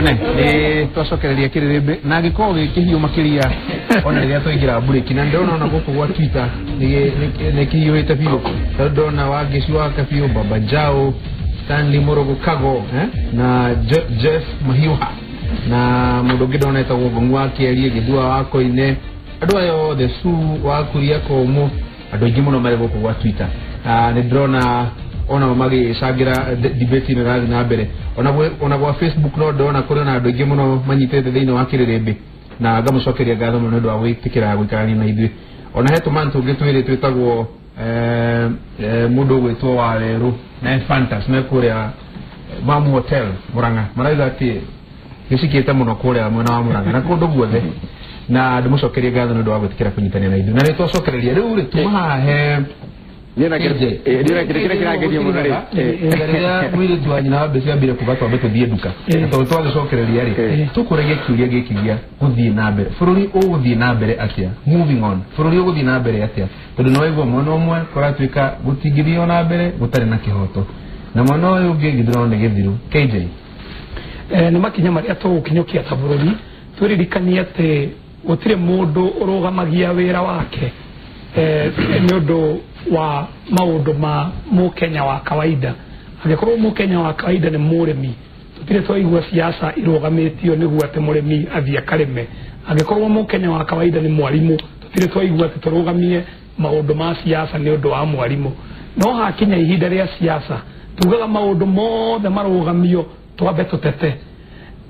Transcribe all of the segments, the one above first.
ane twacokereria kirebe na giko gikihio makiria ona riria twigira break na ndona na guku gwa Twitter ni kiyuite biu ndona wageci wa kabiu Baba Jao Stanley Morogo Kago na Jeff Mahiuha na mundu ngidona etagwo Gongu Akierie Githua wako ine andu ayo the su wa kuria ko mu andu ingi muno mari guku gwa Twitter ni ndona ona mamagi shagira debate ni razi na mbere ona gwa Facebook no ndona kuri na andu ingi muno manyitete thiini wa kirebe na gamucokeria ngatho muno ndu wa gwitikira gwikarania na ithui ona hetu mantu ngitwire twitagwo mundu gwitwo wa Reru na Fantas me kuria Mamu Hotel Muranga maraiga ati gicikite muno kuria mwena wa Muranga na kundu guothe na ndimucokeria ngatho ndu wa gwitikira kunyitania na ithui na nitwacokereria riu ri tumahe Nina kira muno ri riria mwiri twanya na mbe ciambire kubatwa beto thie duka to twagicokereria ri tukurege kiuria gikigia guthie na mbere bururi uguthie na mbere atia moving on bururi uguthie na mbere atia tondu no igwo mwana umwe kuratuika gutingithio na mbere gutari na kihoto na mwana uyu ungi ngithirone githiru KJ ni makinya maria tugukinyukia ta bururi turirikania ati gutire mundu urugamagia wira wake ni undu wa maundu ma mukenya wa kawaida angekorwo mukenya wa kawaida ni murimi tutire twaigua siasa irugamitio niguo ati murimi athia kareme angekorwo mukenya wa kawaida ni mwarimu tutire twaigua ati turugamie maundu ma siasa ni undu wa mwarimu no hakinya ihinda ria siasa tugaga maundu mothe marugamio twabe tutete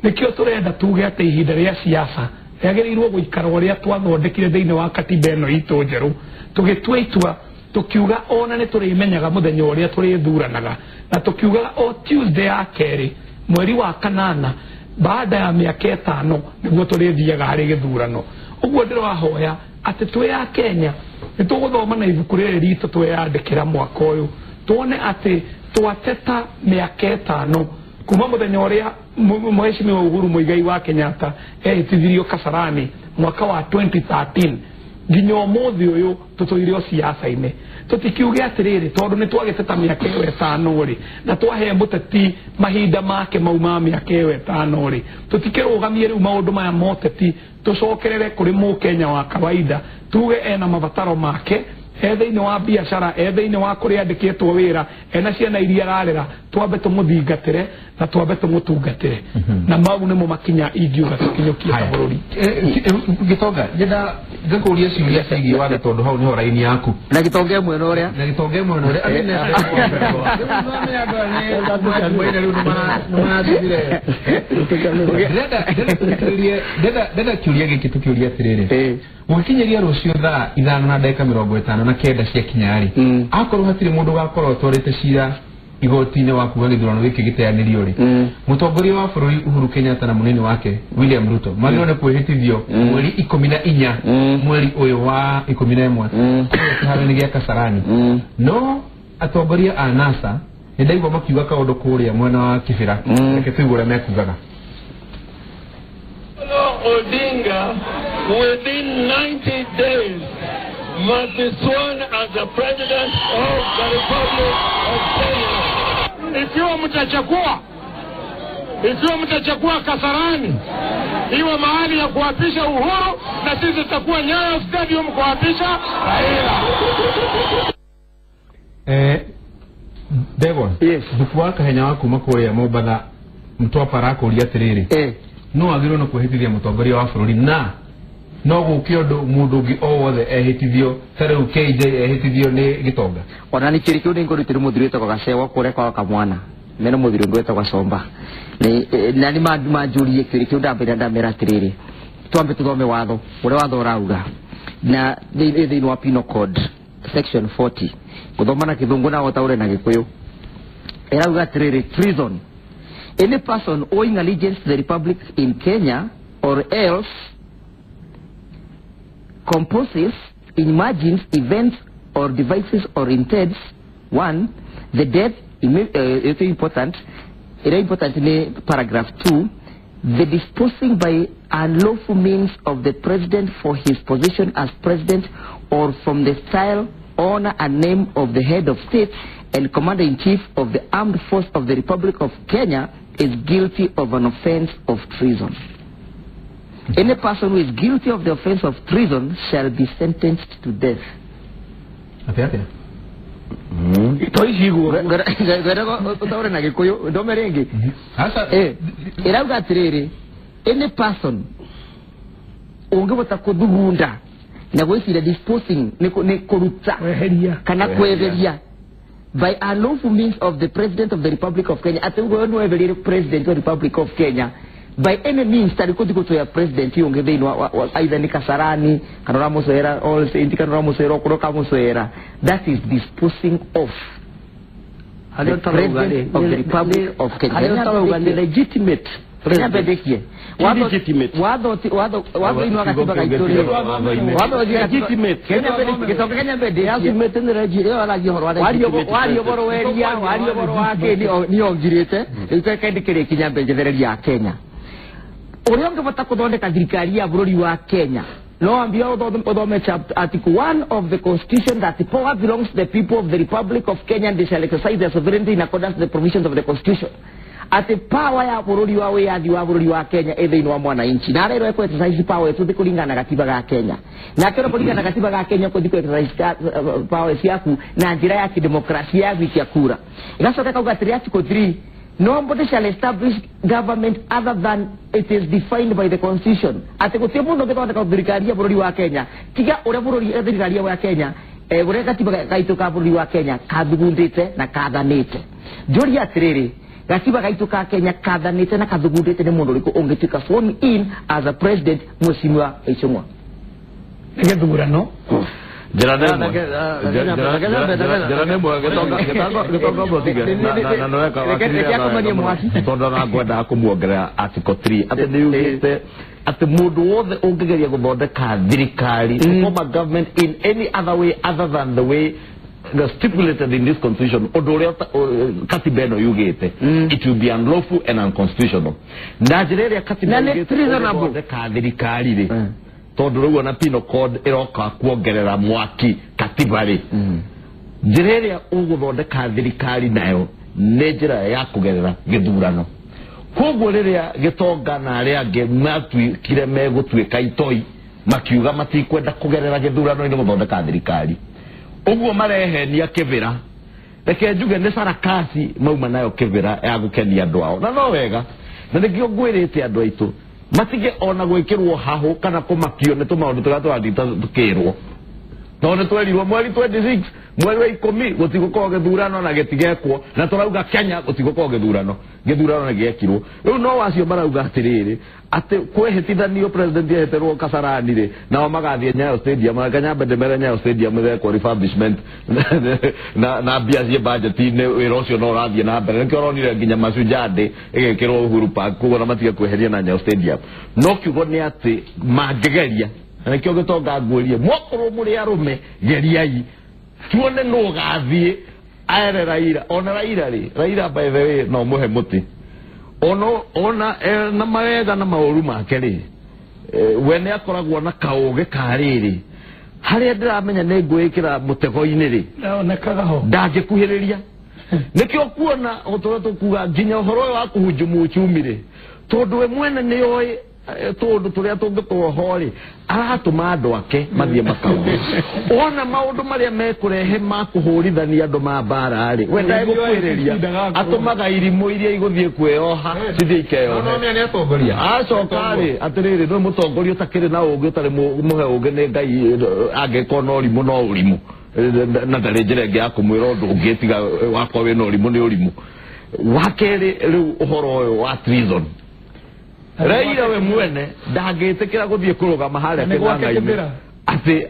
nikio turenda tuge ati ihinda ria siasa yagerirwo guikara uria twathondekire thiini wa katiba eno itu njeru tugitua itua tukiuga ona ni turimenyaga muthenya uria turithuranaga na tukiuga o Tuesday ya keri mweri wa kanana baada ya miaka 5 niguo turithiaga hari githurano uguo ndirahoya ati twi ya Kenya ni tuguthoma na ibuku riri ritu twiyandikira mwaka uyu tuone ati twateta miaka 5 kuma muthenya uria Mheshimiwa Uhuru Muigai wa Kenyatta ehitithirio Kasarani mwaka wa 2013 nginya umuthi uyu tutuirio siasa-ini tutikiuge atiriri tondu ni twagiteta miaka 5 ri na twahe muteti mahinda make mauma miaka 5 ri tutikirugamie riu maundu maya moteti tucokerere kuri mukenya wa kawaida tuge ena mabataro make thiini wa biashara thiini wa kuria andikitwo wira ena ciana iria ararera twambe tumuthingatire na twambe tumutungatire na mau nimo makinya ingiuga tukinyukia bururi gitonga njenda ngakuria ciuria ciigi wathe tondu hau ni horaini yaku na gitonga mwena uria ndenda kiuria giki tukiuria atiriri ugikinyeria rucio thaa 5:50 na kenda cia kinyari akorwo hatire mundu gakorwo twarite cira igoti-ini wa kuga githurano giki giteanirio ri mutongoria wa bururi Uhuru Kenyatta na munini wake William Ruto magirone kwihitithio mweri 14 mweri uyu wa 11 kiharani gia Kasarani no atongoria a NASA ndaigwa makiuga kaundu kuria mwena wa Kibira reke tuigure mekugaga Odinga within 90 days must be sworn as the president of the Republic of Kenya. Ikiwa mtachukua Kasarani iwe mahali ya kuapisha Uhuru na sisi tutakuwa Nyayo Stadium kuapisha Raila. Devon, yes. Bukwa kahenya waku makuria Mombasa mtwa parako ria tiriri. No agiro no kuhitithia mutongoria wa bururi na no gukiondu mundu ngi o wothe ehitithio tare KJ ehitithio ni gitonga ona ni kiri kiu ni ngorutire muthiri wetagwo Gacewa kuria kwa kamwana meno muthiri ungi wetagwo Somba ni na ni manjurie kiri kiu ndamera atiriri twambe tuthome watho uria watho urauga na thiini wa Penal Code section 40 guthoma na Kithungu na otaure na Gikuyu irauga atiriri treason any person owing allegiance to the Republic in Kenya or else composes, imagines, events or devices or intends 1. The death, it's important in paragraph 2, the disposing by unlawful means of the president for his position as president or from the style, honor and name of the head of state and commander-in-chief of the armed force of the Republic of Kenya is guilty of an offense of treason. Any person who is guilty of the offense of treason shall be sentenced to death. Ate. Toishigo. Utaore na Gikuyu ndo merengi. Asa irauga atiriri, any person ungibota kuthugunda na gwicira disposing ni kuruta kana kweveria by unlawful means of the President of the Republic of Kenya. Atengo no every President of the Republic of Kenya by any means tarikuti kutoya president yonge thino either ni Kasarani kanora musoera all saint kanora musoera kuroka musoera, that is disposing of the President of the Republic of Kenya, the legitimate legitimate Orion gavata kuthondeka thirikari ya bururi wa Kenya no ambia uthome article 1 of the constitution that the power belongs to the people of the Republic of Kenya and they shall exercise their sovereignty in accordance with the provisions of the constitution. At the power ya bururi wa wiathi wa bururi wa Kenya ethini wa mwananchi na rero eko exercise power etu kuringana na katiba ga Kenya na kero kuringana na katiba ga Kenya ko diko exercise power yaku na njira ya kidemokrasia ya gwikia kura igacoka kauga article 3, nobody shall establish government other than it is defined by the constitution. Ati gutie mundu ngithondeka thirikari ya bururi wa Kenya tiga uria bururi thirikari ya Kenya uria katiba gaitu ka bururi wa Kenya kathugundite na kathanite njuri atiriri katiba gaitu ka Kenya kathanite na kathugundite ni mundu uriku ungituka sworn in as a president Mheshimiwa Icung'wa ngethurano Jerane mwa getonga botiga na noeka tonda na gwenda kumuongerera article 3 ati niugite ati mundu wothe ungigeria guthondeka thirikari form a government in any other way other than the way stipulated in this constitution odoria katiba eno yugite it will be unlawful and unconstitutional na jireria katiba yugite ka thirikari ri tondu rau na pino code iroka kuongerera mwaki katiba ri jireria uguthondeka thirikari nayo ni njira ya kugerera githurano koguo riria gitonga na aria ange matwikire megutwika itoi makiuga matikwenda kugerera githurano ni guthondeka thirikari uguo marehenia kivira reke njuge ni sarakasi mauma nayo kivira ya gukenia andu ao na no wega na nikio ngwirite andu aitu matige ona gwikirwo haho kana kumakio ne tumaundu tugatwandita tukirwo tone twerirwo mweri 26 mweri wa 10 gutigukorwo githurano na gitigekwo na turauga Kenya gutigukorwo githurano na giekirwo riu no wacio marauga atiriri ati kwehitithanio president yeheterwo Kasarani ri nao magathie Nyayo Stadium Kenya Bendemere Nyayo Stadium theko refurbishment na biasie budget ni wira ucio no rathie na mbere nikio ronire nginya Masujade igekirwo Uhuru Park kugo na matige kweheria na Nyayo Stadium no kiugo ni ati mangegeria nikio gitonga ngũrie mwakorwo muri arume geriai tuone no gathie aere Raila ona Raila ri Raila by the way no muhe muti ona na mawega na mauru make ri wene akoragwo na kauge kariri haria ndiramenya ni ngwikira mutego-ini ri onekaga ndangikuhiriria nikio kuona utoto kuga nginya uhoro wa kuhujumu uchumi ri tondu we mwene ni oi tondu turia tungitwohori aratuma andu ake mathie makau ona maundu maria mekurehe makuhurithania andu ma mbara ri wenda gukwiriria atumaga irimu iria iguthie kweoha cithie ikeohe no ni atongoria acoka ri atiriri no mutongoria utakiri na ungi utari muhe ungi ni ngai angekona urimu no urimu na ndari njira ingi ya kumwira undu ungitiga wakwa wina urimu ni urimu wakeri riu uhoro uyu wa treason Raila we mwene ndagitikira guthie kurugama haria kinanga-ini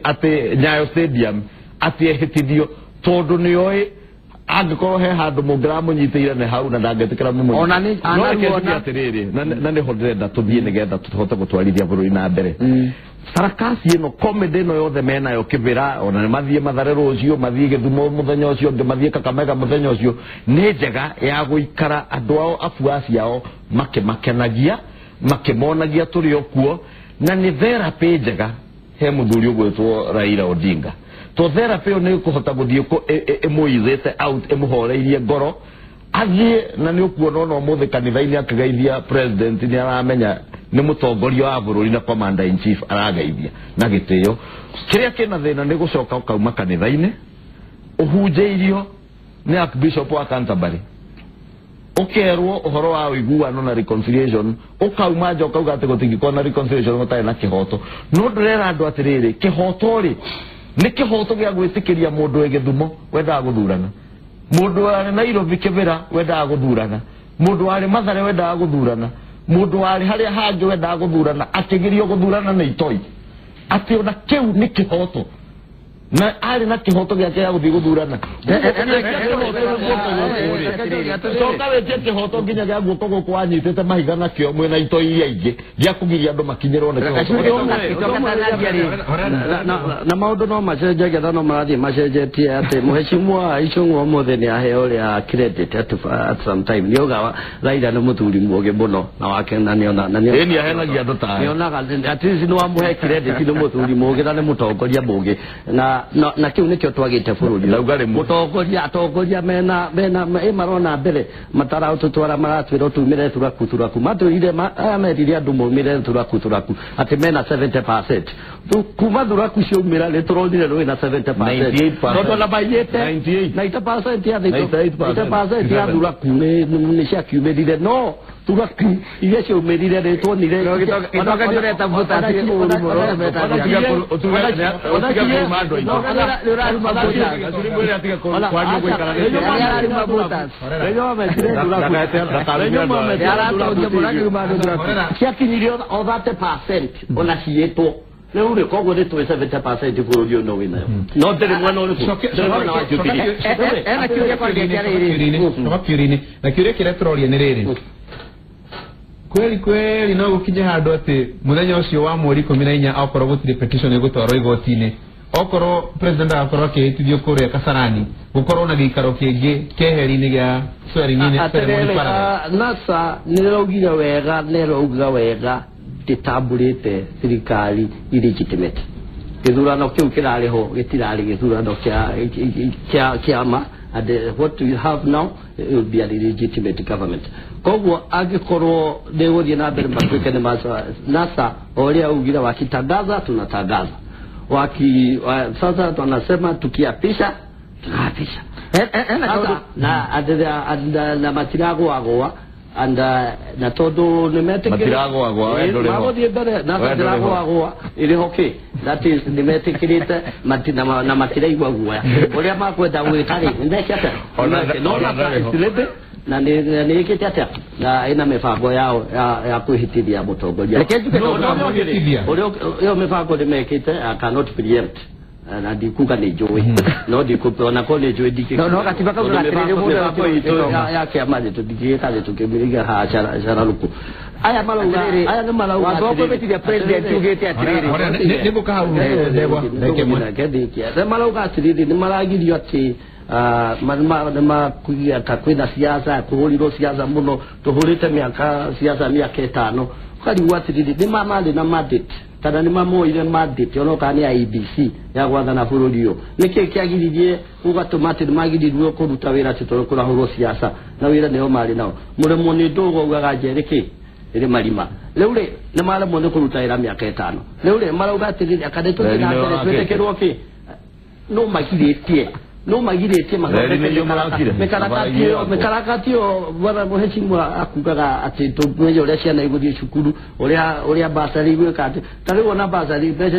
ati Nyayo Stadium ati ehitithio tondu ni oi angikorwo he handu mungiramunyitire ne hau na ndagitikira mumu ona ni anaruona atiriri na ni hodrenda tuthie nigetha tuhote gutwarithia bururi na mbere sarakasi ino comedy no yothe mena yo kivira ona ni mathie Mathare rucio mathie Githumo muthenya ucio ngi mathie Kakamega muthenya ucio ni njega ya guikara andu ao afuasi ao makenagia makimonagia turi okuo na ni therapy njega he muthuri ugwetwo Raila Odinga to therapy ni kuhota guthie ko emuizete out emuhoreirie ngoro athie na ni ukuona no muthe kanitha-ini akagaithia president ni aramenya ni mutongoria wa bururi na commander in chief aragaithia na gitio kiria kina thina ni gucoka ukauma kanitha-ini uhunjeirio ni archbishop wa Canterbury ukerwo uhoro wa uiguano na reconciliation ukauma nja ukauga ati gutingikwa na reconciliation gutari na kihoto no ndurera andu atiriri kihoto ri ni kihoto gia gwitikiria mundu we Githumo wenda guthurana mundu ari Nairobi Kibera wenda guthurana mundu ari Mathare wenda guthurana mundu ari haria hangi wenda guthurana akigirio guthurana na itoi ati ona kiu ni kihoto na ari na kihoto gia kia guthi guthurana soka wetie kihoto nginya gia guoko guko anyitete mahiga na kio mwena itoi iria ingi gia kugiria andu makinyirwo ni na maundu no macenje getha no marathie macenjetie ati muheshimiwa Icung'wa muthe ni aheo ria credit at some time ni ugawa Raila ni muthuri muge muno na wake na niona ni ahenagia andu ta niona at least no amuhe credit ni muthuri muge na ni mutongoria muge na kiu nikio twagite bururi laugare mutongoria mena marona mbere matara ututwara maratwira tumire turaku matwire amerire andu mumire turaku ati mena 70% kuma turaku ciumira le turonire rwe na 70% tondu na bayete 98% ya 98% ya turaku ni cia kiumirire no turaku iria ciumirire le tuonire gitoka ni ureta vuta ati uri moro meta Leo ni kogo de 70% bururi no wina no tele mwana ole mwana wa jutiri ena kiuria kwa kiurini na kiuria kire turoria ni riri kweli no gukinya handu ati muthenya ucio wa mweri 14 akorwo gutire petition igutwarwo igoti-ini okorwo president akorwo akihitithio kuria Kasarani gukorwo na gikaro kingi keheri-ini gia swearing-in NASA niraugira wega ditambulite thirikari illegitimate githurano kiu kirariho gitirari githurano kiama and what we have now will be a legitimate government koguo agikorwo niguthie na mbere matuike ni NASA oria ugira wakitangaza tunatangaza sasa tunasema tukiapisha tunapisha na matirago agwa na todo nemete matirago agwa mago die bere na matirago agwa ile hockey that is nemete kirite na matirago agwa oria makwenda gwikari ndekete no na silebe na ni kitata na ina mifango yao ya kuhitidia mutongoria orio mifango ni mekite cannot preempt na dikuka ni joy no dikupa na kone joy dike no katiba ka unatirire muda hapo ya kiamaje tudike kaje tukimiriga ha chara luku aya ni malauga wazo betidia president ugete atirire ni buka ndegwa ndeke malauga atirire ni malagirio ati kugia takwenda siasa kuhuliro siasa muno tuhulite miaka siasa miaka 5 kali watirire ni mama na mandate kana ni mamo ile mandate onoka ni IBC ya gwathana bururio niki kiagiririe ugatomate magirirwo kuruta wira titoro kura huro siasa na wira neo mari nao muremo ni ndogo ugaga jereke ile marima leure na mara mo kuruta ira miaka 5 leure mara ugatirire akadeto na twetekerwo ki no magiretie mekarakatio bwana muheshimiwa akugaga ati tumweje uria ciana iguthie cukuru uria basari gwikate tari ona basari pesa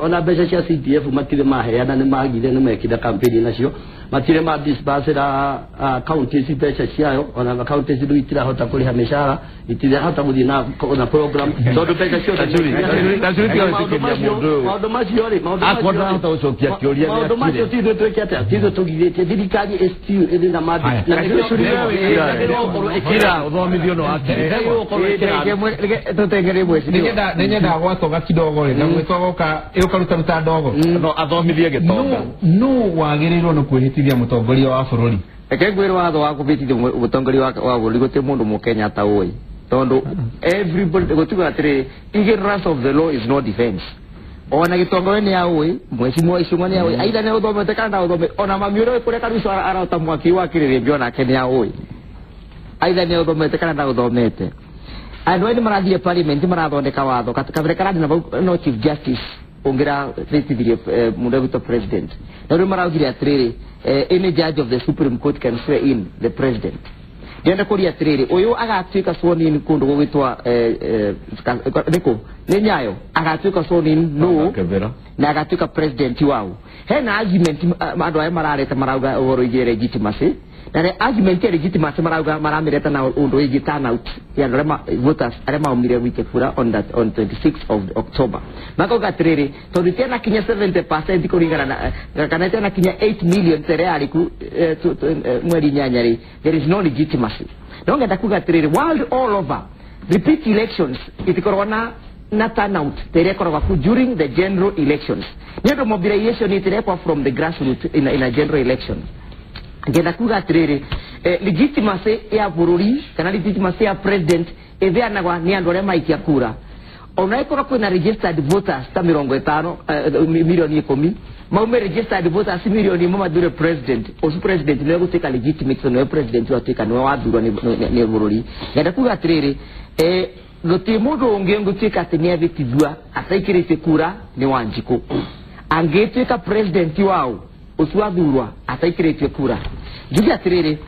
ona pesa cia CDF matire maheana ni magire ni mekida campaign nacio matire ma disbursera counties pesa ciayo ona counties duitira hota kuriha mishara itire hota guthie na program tondu pesa cio akorda hota ucokia kioria tizo tugirete thirikari STU iri na madi na kira uthomithio no akire tutengere mwezi nĩnyenda gwatoga kidogo na gwĩtogoka ũkaruta ndogo no athomithie gĩtonga no wagĩrĩirwo nĩ kwĩhĩtithia mũtongoria wa bũrũri eke ngwĩra watho wa kũbĩtithia mũtongoria wa bũrũri gũtĩ mũndũ mũkenya ta ũĩ tondu everybody gũtuga atĩrĩ ignorance of the law is no defense ona gĩtongoria nĩ aũĩ mheshimiwa Icung'wa nĩ aũĩ aitha nĩ ũthomete kana ndaũthomete ona mami ũrĩa kũrĩa kanisa arota mwaki wakĩrĩrĩmbio nake nĩ aũĩ aitha ni uthomete kana ndaguthomete andu ni marathie parliament marathondeka watho kathirikari no chief justice ongira thitithirie mundu wito president na ri maraugire atiriri any judge of the Supreme Court can swear in the president ndienda kuria atiriri uyu agatuika sworn in kundu gugitwa niko ni Nyayo agatuika sworn in no na agatuika president wao hena argument andu aya marareta marauga uhoro ige legitimacy na the argument ya legitimacy marauga maramireta na undu ige turn out ya ndorema voters arema umire wike kura on 26th of October makoga atiriri tondu tena kinya 70% kuringana na kana tena kinya 8 million tere ku mweri nyanyari there is no legitimacy donga takuga atiriri world all over repeat elections itikorona na turnout terekora ku during the general elections nedo mobilization iterekwa from the grassroots in a general election ngenda kuga atiriri legitimacy ya bururi kana legitimacy ya president eveanagwa ni andore maikia kura onaikora kwina registered voters ta 50 milioni 10 maume registered voters milioni mama dure president osu president no guteka legitimate no president wateka no wathurwa ni bururi ngenda kuga atiriri gote mundu unge ngutika tenia vitidua ataikirite kura ni Wanjiku angeteka president wao uswathurwa ataikirite kura jugi atiriri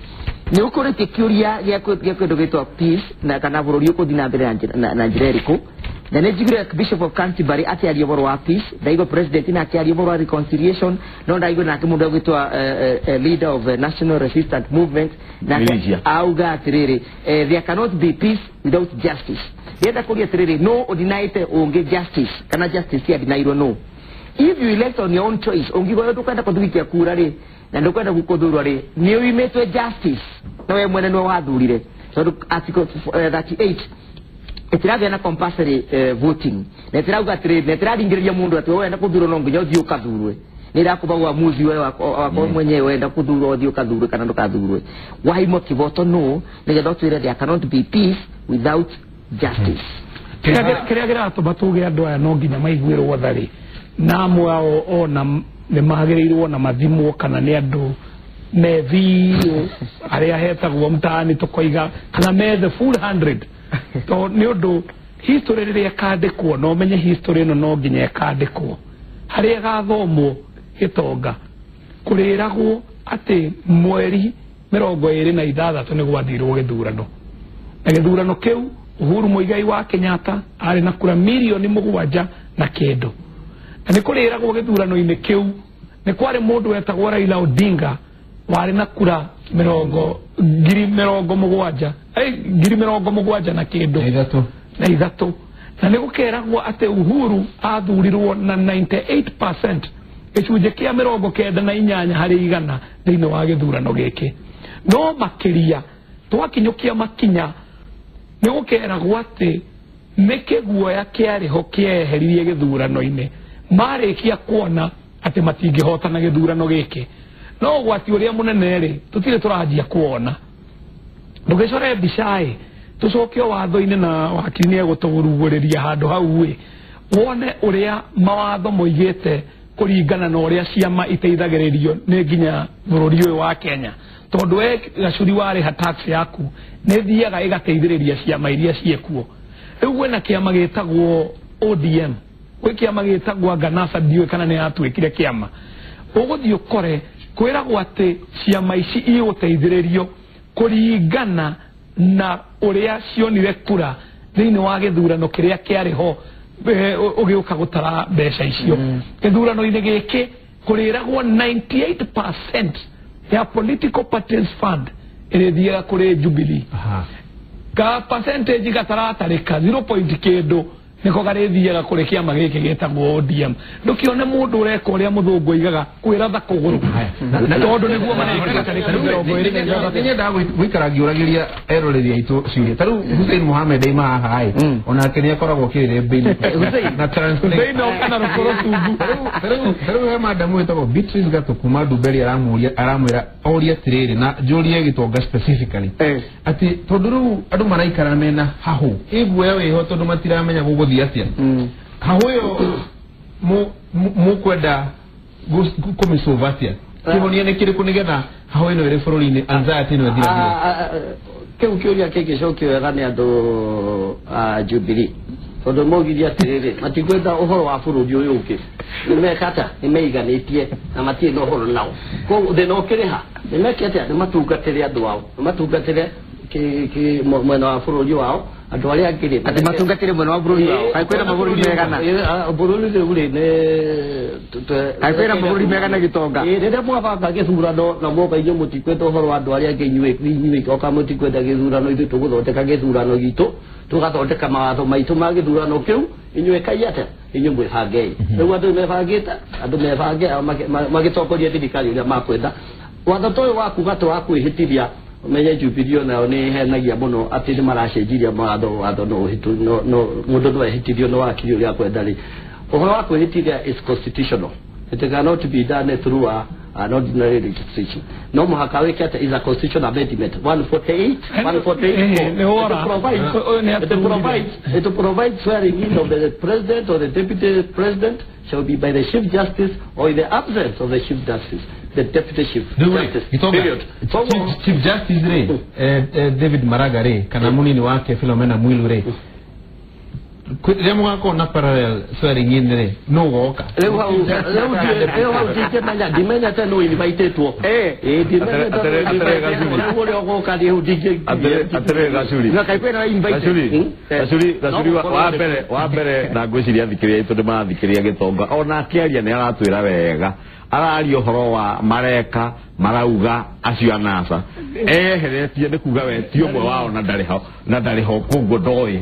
ni ukorete kyuria ya kwendogetwa peace na kana bururi uko dina mbere na njireriko na nejigire Bishop of Canterbury ati aliyoboro wa peace daigo president na ati aliyoboro wa reconciliation no daigo na kimundu agitwa leader of the national resistance movement na auga atiriri there cannot be peace without justice yenda kulia atiriri no ordinate onge justice kana justice ya dinairo no if you elect on your own choice ongigo yoto kwenda kuthukia kura ri na ndokwenda gukuthurwa ri ni uimetwe justice no we mwene no wathurire so article 38 etiravya na compulsory voting netirauga atiriri netiraringiriria mundu ati wenda kuthurwa no nginya uthio kathurwe nira kuba uamuzi wewe wako mwenyewe wenda kuthurwa uthio kathurwe kana ndukathurwe waimo kivoto no nigetha twire there cannot be peace without justice kiria girato batuge andu aya no nginya maiguirwo thari na mwao ona ne magerirwo na mathimwo kana ni andu methi aria hetagwo mtaani tukoiga kana me the full 100 to ni undu history riria kandikwo no menye history no nginya kandikwo haria gathomwo gitonga kuriragwo ati mweri 26 ni gwathirwo githurano na githurano kiu Uhuru Muigai wa Kenyatta ari na kura milioni 7 na kendo na ni kuriragwo githurano-ini kiu ni kwari mundu wetagwo Raila Odinga wari na kura 70,000 na kendo na ithatu na ni gukeragwo ati Uhuru athurirwo na 98% gicunje kia 98 hari igana thiini wa githurano giki no makiria twakinyukia makinya ni gukeragwo ati nikiguoya kiariho kieheririe githurano-ini marikia kuona ati matingihotana githurano giki no gwati uria munene ri tutire turajia kuona ndugicore bishai tucokio watho-ini na wakiri ni egutuguruguriria handu hau wi wone uria mawatho moigite kuringana na uria ciama iteithagiririo ni nginya bururi uyu wa Kenya tondu we gacuri wari ha tax yaku ni thiaga igateithiriria ciama iria ciekuo riu gwena kiama gitagwo ODM gwi kiama gitagwo Ganasa ndiwe kana ni atwikire kiama uguthii ukore kwiragwo ati ciama ici iguteithiririo kuringana na uria cionire kura thiini wa githurano kiria kiariho ugiuka gutara mbeca icio githurano-ini giki kuriragwo 98% ya political parties fund irithiaga kuri Jubilee ka percentage gataratarika 0.kendo niko garithiaga kuri kiama giki gitagwo ODM ndukione mundu ureka uria muthungu igaga kwiratha kuguru na tondu niguo maneka tariki 20 nyenda gwikara ngiuragiria eroreri aitu ciuria taru Hussein Mohamed ima hai ona kenia koragwo kirire mbini na translate no kana rukoro tubu taru we madamu etagwo Beatrice Gatukuma Duberi aramwira oria tiriri na juria gitonga specifically ati tondu andu maraikara mena hahu igwe we ho tondu matiramenya guguthia atia hahu yo mu kwenda kumisolve atia kihonia nä kä rä kå nä getha hao ä no ä rä bå rå ri-inä anxiety ä no ĩthirathire kä u kä å ria kä ngä cokio wega nä andå a Jubilee tondå mogirie atä rä rä matikwenda å horo wa bå rå ri å yå å ngä nä mekata nä meiganä tie na matirä na å horo nao koguo thä na å kä rä ha nä mekete nä matungatä re andå ao nä matungatä re mwena wa bå rå ri wao andå arä a angä rä atä matungatä re mwena wa bå rå ri wao kaä kwä na mabå rå ri megana bå rå ri rä u rä kaä kwä na mabå rå ri megana gä tonga rä rä a mwabanga gä thurano na mwoka inyuä må tikwenda å horo wa andå arä a angä inyuä oka må tikwenda gä thurano ithuä tå gå thondeka gä thurano gitå tå gathondeka mawatho maitå ma gä thurano kä u inyuä kai atä inyuä mwä bangei rä u andå mebangä te andå mebange magä tongoria thirikari å rä a makwenda watho ta å yå wa kuga tå wa kwä hä tithia menye Jubilee nayo nä henagia må no atä nä maracenjiria watho må ndå no ehätithio nä wakiri å rä a kwenda rä å horo wa kwä hä tithia is constitutional it cannot be done through an ordinary legislation no muhaka wä kä is a constitutional amendment 148 it provides swearing in of the president or the deputy president shall be by the chief justice or in the absence of the chief justice the deputy chief justice period chief justice re David Maraga re kana munini wake Philomena Mwilu re rä må gakorwo na parallel swearing in rä no goka rä u hau ndingämenya ndimenyete nä invite two å rä a goka rä u atärä gacuri wa mbere na ngwä ciria thikä ria itå ndä marathikä ria gä tonga ona akä aria nä aratwä ra wega araria å horo wa mareka marauga acio anasa eheretie nä kuga we ti å mwe wao na ndarä ho koguo ndoä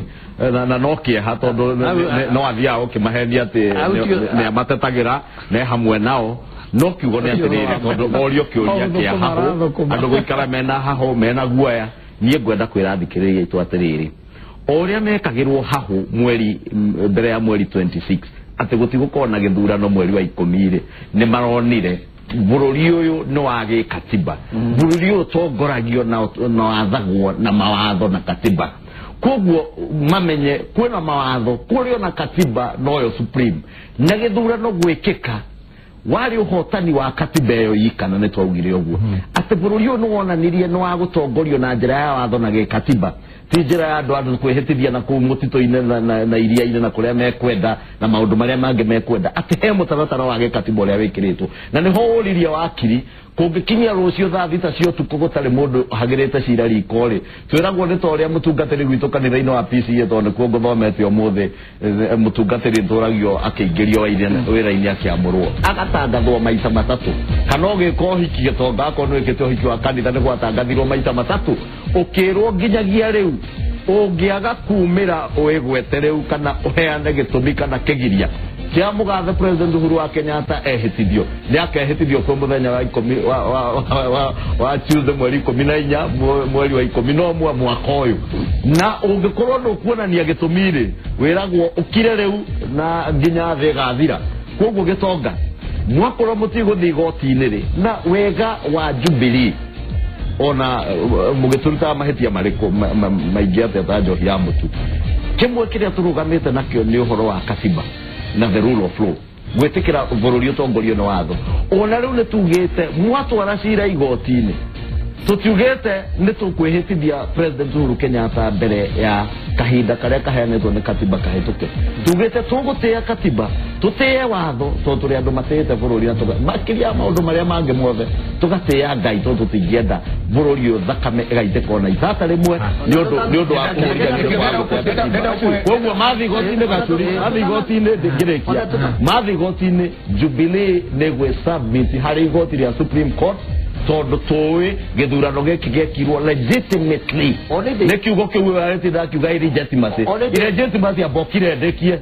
na no kä eha tondå no athiaga å kä mahenia atä nä amatetagä ra ne hamwe nao no kiugo nä atä rä rä tondå orio kä å ria kä ahahå andå gå ikara mena hahå mena guoya niä ngwenda kwä ra thikä rä ria itå atä rä rä o rä a mekagä rwo hahå mweri mbere ya mweri 26 atä gå tigå korwo na gä thurano mweri wa 10 rä nä maronire bå rå ri å yå nä wagä katiba bå rå ri å yå tongoragio na wathagwo na mawatho na katiba koguo mamenye kwena mawatho kũrĩ na katiba noyo supreme na gĩthurano gwĩkĩka warĩ ũhotani wa katiba ĩyo yikana nĩ twaugire ũguo atĩ bũrũri ũyũ nĩ wonanirie nĩ wa gũtongorio na njĩra ya watho na gĩkatiba ti njĩra ya andũ kwĩhĩtithia na kũu mũtitũ-inĩ na iria-inĩ na kũrĩa mekwenda na maũndũ marĩa mangĩ mekwenda atĩ he mũtaratara wa gĩkatiba ũrĩa wĩkĩrĩtwo na nĩho ũririe wakiri kũngĩkinyia rũciũ thaa thita cia ũtukũ gũtarĩ mũndũ hagĩrĩte cira riko rĩ twĩragwo nĩ ta ũrĩa mũtungatĩri gwitũ kanitha-inĩ wa PCA tondũ nĩkuo ngũthomete ũmũthĩ mũtungatĩri ntũragio akĩingĩrio wĩra-inĩ akĩamũrwo agatangathwo maita matatũ kana ũgĩka ũhiki gĩtonga akorwo nĩ wĩkĩte ũhiki wa kanitha nĩ gwatangathirwo maita matatũ ũkĩrwo nginyagia rĩu ũngĩaga kumĩra wĩgwete rĩu kana ũheane gĩtũmi kana kĩgiria kia mũgathe president Uhuru wa Kenyatta ehĩtithio nĩ akehĩtithio kwa mũthenya wa Tuesday mweri 14 mweri wa 11 mwaka ũyũ na ũngĩkorwo ndũkuonania gĩtũmi rĩ wĩragwo ũkire rĩu na nginya thĩ ĩgathira koguo gĩtonga mwakorwo mũtigũthiĩ igoti-inĩ rĩ na wega wa Jubilee ona mũgĩtũrutaga mahĩtia marĩkũ maingĩ atĩa ta njohi ya mũtu kĩmwe kĩrĩa tũrũgamĩte nakĩo nĩ ũhoro wa katiba na the rule of law gwĩtĩkĩra bũrũri ũtongorio nĩ watho ona rĩu nĩ tugĩte mwatwara cira igoti-inĩ tũtiugĩte nĩ tũkwĩhĩtithia president Uhuru Kenyatta mbere ya kahinda karĩa kaheanĩtwo nĩ katiba kahĩtũke tugĩte tũgũtĩĩa katiba tũtĩye watho tondũ tũrĩ andũ matĩĩte bũrũri na makĩria maũndũ marĩa mangĩ mothe tũgatĩya Ngai tondũ tũtingĩenda bũrũri ũyũ thakame ĩgaitĩka ona itata rĩmwe nĩ ũndũ wa kũhũria koguo mathiĩ igoti-inĩ gacuri mathiĩ igoti-inĩ ndĩngĩrĩkia mathiĩ igoti-inĩ Jubilee nĩ gwĩ-submit harĩ igoti rĩa Supreme Court tondũ tũĩ gĩthurano gĩkĩ gĩekirwo legitimately nĩ kiugo kĩu arĩti ndakiuga illegitimacy ambokire ndĩkie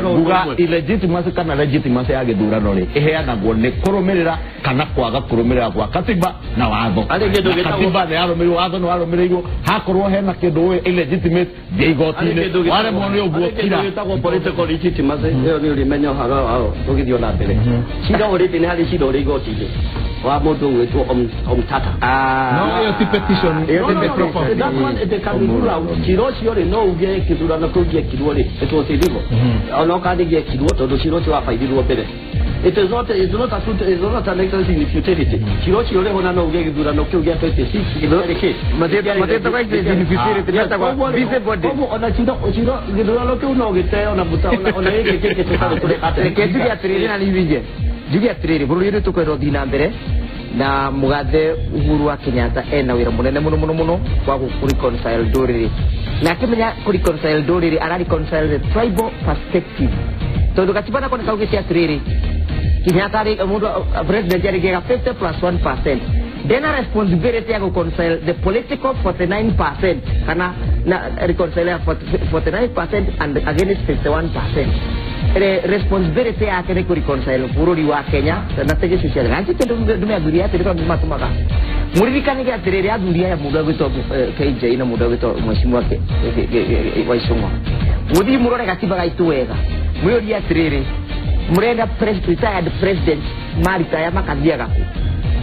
nguga illegitimacy kana legitimacy ya gĩthurano rĩ ĩheanagwo nĩ kũrũmĩrĩra kana kwaga kũrũmĩrĩra gwa katiba na watho katiba nĩ yarũmĩrĩirwo watho nĩ warũmĩrĩirwo hakorwo hena kĩndũ illegitimate thiĩ igoti-inĩ waremwo nĩ ũguo kira nä å rä menya å horo wao å gä thiä ona mbere cira å rä te nä harä cira å rä igoti-inä wa mundu witwo Omtata no yo ti petition yo ti proper that one it can be ruled out Kirochi ore no uge kithurano kau giekirwo ri it was illegal ono kandi giekirwo tondu Kirochi wa faithirwo mbere it is not an excellence in futility Kirochi ore hona no uge kithurano kau gia 26 mateta kwa in futility tata kwa vice body ona kithurano kau no giteo na buta ona yeke keke Julia Triri na nivije Julia Triri bururi tukwero thina mbere na mugathe Uhuru wa Kenyatta ena wira munene muno kwa reconcile nduriri na kimenya reconcile nduriri ara reconcile the tribal perspective tondu gachibana kone kauge cia Triri Kenyatta ri mundu president yari gega 50 plus 1% then a responsibility ya reconcile the political 49% kana na reconcile 49% and against 51% responsibility yake ni reconcile bururi wa Kenya na tege social ganti kendo dumia duria tiri kwa matumaga muririkani ga tiriri aduria ya muda gwito KJ na muda gwito mheshimiwa wake waishongwa mudi murore katiba gaitu wega muyori ya tiriri murenda retired president marita ya makazia gaku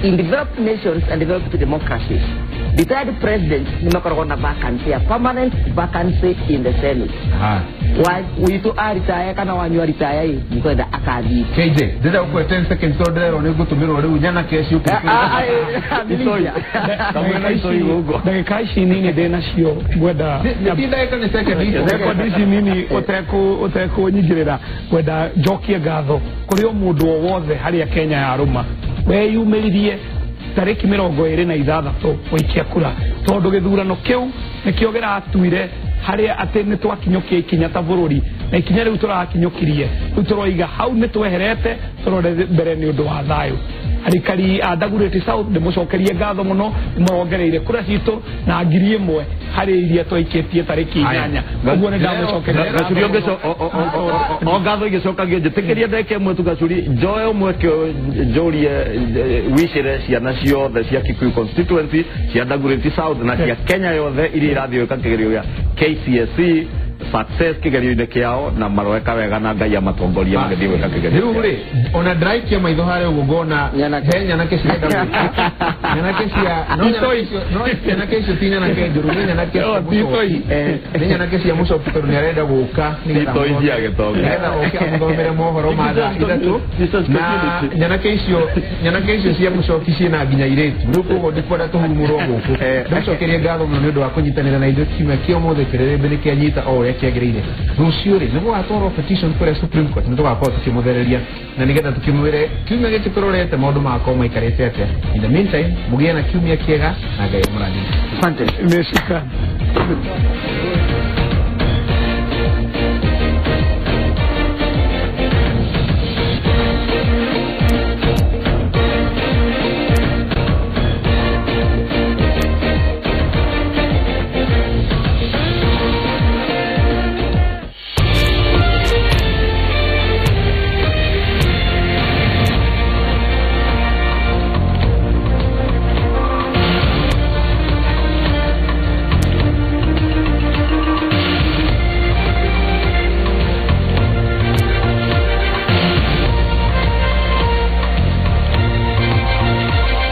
in developed nations and developed democracies retired president ni makorona vacancy ya permanent vacancy in the Senate witu aritaya kana wanyu aritaya hii mkwenda akathi KJ dida uko 10 seconds so dero ni gutumiro ri unyana kesi uko isoya kamwe isoyi ugo dakika ici nini ndena cio ngwenda ndida eka ni second rekodi ici nini uteko nyigirira ngwenda njokie ngatho kuri o mundu o wothe haria Kenya ya ruma we yumiririe tariki 26 wikia kura tondu githurano kiu nikio giratuire haria ati ni twakinyukia ikinya ta bururi na ikinya riu turakinyukirie riu turoiga hau ni tweherete turore mbere ni undu wa thayu arikari Dagoretti South ndimucokerie ngatho muno murongereire kura citu na ngiri imwe hari iria twaikitie tariki 8 uguo ni ndamucokeria gacuri ongeco o ngatho igicokagio njitikiria ndeke mwe tu gacuri njoe umwe njorie wicire ciana ciothe cia Kikuyu constituency cia Dagoretti South na cia Kenya yothe iria irathio kakigerio ya KCSE success kigerio-inĩ kiao na maroeka wega na Ngai amatongoria magithii wega kigerio riu ri ona drike maitho hare ugona nyana kesi nyana kesi ya nyana kesi tinya na kenjuru nyana kesi nyana kesi ya muso puto ni arenda guka ni toingia getonga na okamugomera mohoro matha ithatu na nyana kesi cia muso kisi na nginya iretu ruko go dikora to humuro guku ndacokeria ngatho muno ni undu wa kunyitanira na ithu kime kio mothe kirere mbere kianyita o yakiagirire rucio ri nigo atoro petition kuri Supreme Court ndio gakora tukimuthereria na nigetha tukimwire kiumia giki turorete maundu makoma maikarite atia in the meantime mugie na kiumia kiega na Ngai murani asante nimeshika